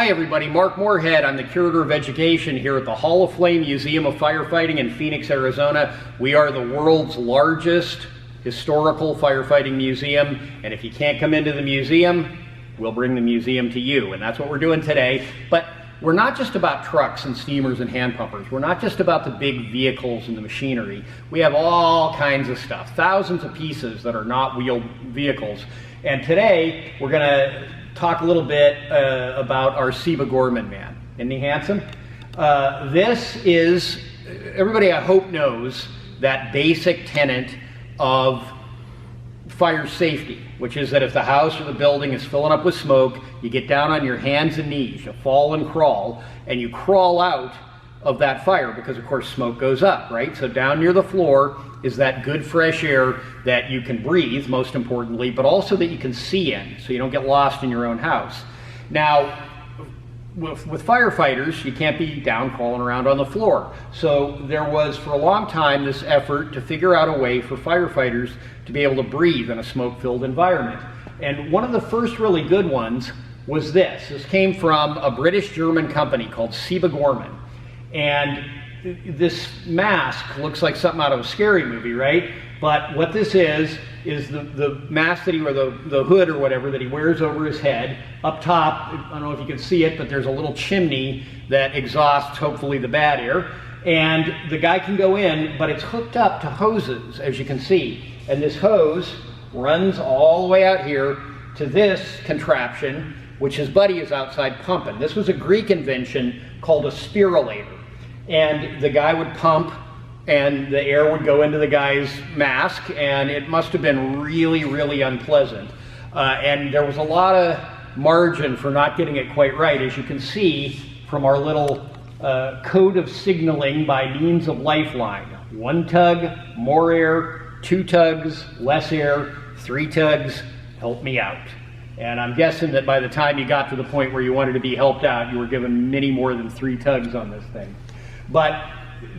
Hi everybody, Mark Moorhead. I'm the Curator of Education here at the Hall of Flame Museum of Firefighting in Phoenix, Arizona. We are the world's largest historical firefighting museum, and if you can't come into the museum, we'll bring the museum to you, and that's what we're doing today. But we're not just about trucks and steamers and hand pumpers. We're not just about the big vehicles and the machinery. We have all kinds of stuff, thousands of pieces that are not wheeled vehicles. And today, we're gonna talk a little bit about our Siebe-Gorman man. Isn't he handsome? This is, everybody I hope knows that basic tenet of fire safety, which is that if the house or the building is filling up with smoke, you get down on your hands and knees, you fall and you crawl out of that fire, because of course smoke goes up, right? So down near the floor is that good fresh air that you can breathe, most importantly, but also that you can see in, so you don't get lost in your own house. Now, with firefighters, you can't be down crawling around on the floor. So there was, for a long time, this effort to figure out a way for firefighters to be able to breathe in a smoke-filled environment. And one of the first really good ones was this. This came from a British-German company called Siebe-Gorman. And this mask looks like something out of a scary movie, right? But what this is the mask that he, or the hood or whatever that he wears over his head. Up top, I don't know if you can see it, but there's a little chimney that exhausts, hopefully, the bad air. And the guy can go in, but it's hooked up to hoses, as you can see. And this hose runs all the way out here to this contraption, which his buddy is outside pumping. This was a Greek invention called a spiralator. And the guy would pump, and the air would go into the guy's mask, and it must have been really, really unpleasant. And there was a lot of margin for not getting it quite right, as you can see from our little code of signaling by means of lifeline. 1 tug, more air; 2 tugs, less air; 3 tugs, help me out. And I'm guessing that by the time you got to the point where you wanted to be helped out, you were given many more than 3 tugs on this thing. But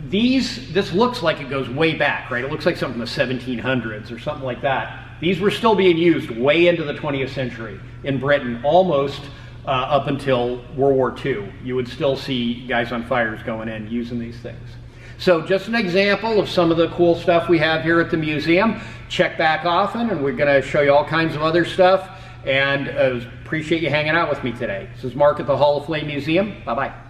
this looks like it goes way back, right? It looks like something from the 1700s or something like that. These were still being used way into the 20th century in Britain, almost up until World War II. You would still see guys on fires going in using these things. So just an example of some of the cool stuff we have here at the museum. Check back often, and we're going to show you all kinds of other stuff. And appreciate you hanging out with me today. This is Mark at the Hall of Flame Museum. Bye-bye.